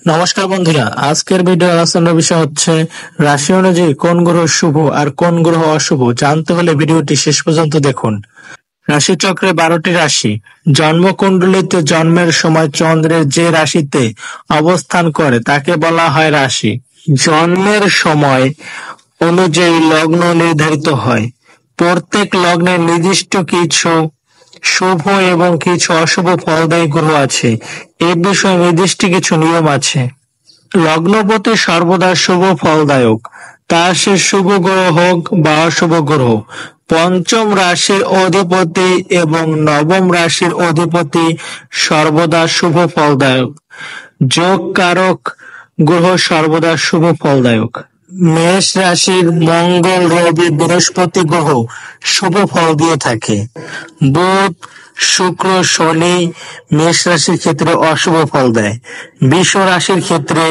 নমস্কার বন্ধুরা, আজকের ভিডিও আলোচনার বিষয় হচ্ছে রাশি অনুযায়ী কোন গ্রহ শুভ আর কোন গ্রহ অশুভ। জানতে হলে ভিডিওটি শেষ পর্যন্ত দেখুন। রাশিচক্রে 12টি রাশি। জন্মকুণ্ডলিতে জন্মের সময় চন্দ্রের যে রাশিতে অবস্থান করে তাকে বলা হয় রাশি। জন্মের সময় অনুযায়ী লগ্ন নির্ধারিত হয়। প্রত্যেক লগ্নের নির্দিষ্ট কিছু শুভ এবং কিছু অশুভ ফলদায়ী গ্রহ আছে। এ বিষয়ে নির্দিষ্ট কিছু নিয়ম আছে। লগ্নপতি সর্বদা শুভ ফলদায়ক, তা সে শুভ গ্রহ হোক বা অশুভ গ্রহ। পঞ্চম রাশির অধিপতি এবং নবম রাশির অধিপতি সর্বদা শুভ ফলদায়ক। যোগ কারক গ্রহ সর্বদা শুভ ফলদায়ক। মেষ রাশির মঙ্গল, রবি, বৃহস্পতি গ্রহ শুভ ফল দিয়ে থাকে। বুধ, শুক্র, শনি মেষ রাশির ক্ষেত্রে অশুভ ফল দেয়। বৃষ রাশির ক্ষেত্রে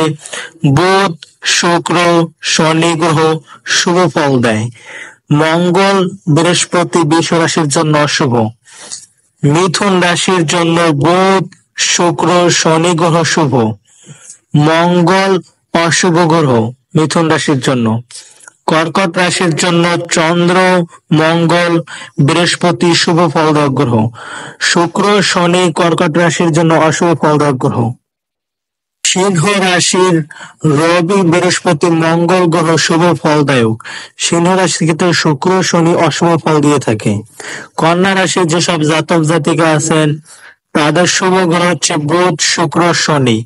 বুধ, শুক্র, শনি গ্রহ শুভ ফল দেয়। মঙ্গল, বৃহস্পতি বৃষ রাশির জন্য অশুভ। মিথুন রাশির জন্য বুধ, শুক্র, শনি গ্রহ শুভ। মঙ্গল অশুভ গ্রহ মিথুন রাশির জন্য। কর্কট রাশির জন্য চন্দ্র, মঙ্গল, বৃহস্পতি শুভ ফলদায়ক গ্রহ। শুক্র, শনি কর্কট রাশির জন্য অশুভ ফলদায়ক গ্রহ। সিংহ রাশির রবি, বৃহস্পতি, মঙ্গল গ্রহ শুভ ফলদায়ক। সিংহ রাশির ক্ষেত্রে শুক্র, শনি অশুভ ফল দিয়ে থাকে। কন্যা রাশির যেসব জাতক জাতিকা আছেন তাদের শুভ গ্রহ হচ্ছে বুধ, শুক্র, শনি।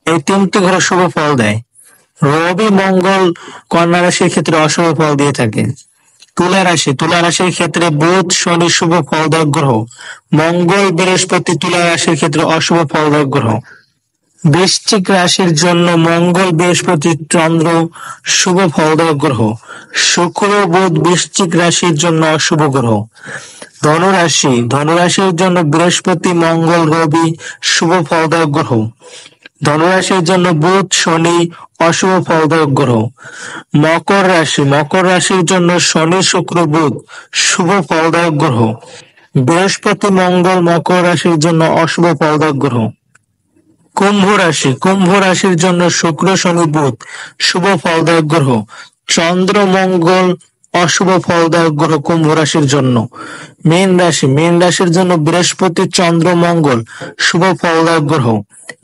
এই তিনটি গ্রহ শুভ ফল দেয়। রবি, মঙ্গল কন্যা রাশির ক্ষেত্রে অশুভ ফল দিয়ে থাকে। তুলা রাশির ক্ষেত্রে বুধ, শনি শুভ ফলদায়ক গ্রহ। মঙ্গল, বৃহস্পতি তুলা রাশির ক্ষেত্রে অশুভ ফলদায়ক গ্রহ। বৃশ্চিক রাশির জন্য মঙ্গল, বৃহস্পতি, চন্দ্র শুভ ফলদায়ক গ্রহ। শুক্র, বুধ বৃশ্চিক রাশির জন্য অশুভ গ্রহ। ধনুরাশির জন্য বৃহস্পতি, মঙ্গল, রবি শুভ ফলদায়ক গ্রহ। ধনুরাশির জন্য বুধ, শনি অশুভ ফলদায়ক গ্রহ। মকর রাশির জন্য শনি, শুক্র, বুধ শুভ ফলদায়ক গ্রহ। বৃহস্পতি, মঙ্গল মকর রাশির জন্য অশুভ ফলদায়ক গ্রহ। কুম্ভ রাশির জন্য শুক্র, শনি, বুধ শুভ ফলদায়ক গ্রহ। চন্দ্র, মঙ্গল অশুভ ফলদায়ক গ্রহ কুম্ভ রাশির জন্য। মীন রাশির জন্য বৃহস্পতি, চন্দ্র, মঙ্গল শুভ ফলদায়ক গ্রহ।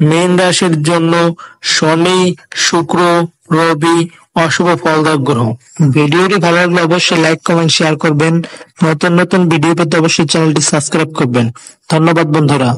মীন রাশির জন্য শনি, শুক্র, রবি অশুভ ফলদায়ক গ্রহ। ভিডিওটি ভালো লাগলে অবশ্যই লাইক, কমেন্ট, শেয়ার করবেন। নতুন নতুন ভিডিও পেতে অবশ্যই চ্যানেলটি সাবস্ক্রাইব করবেন। ধন্যবাদ বন্ধুরা।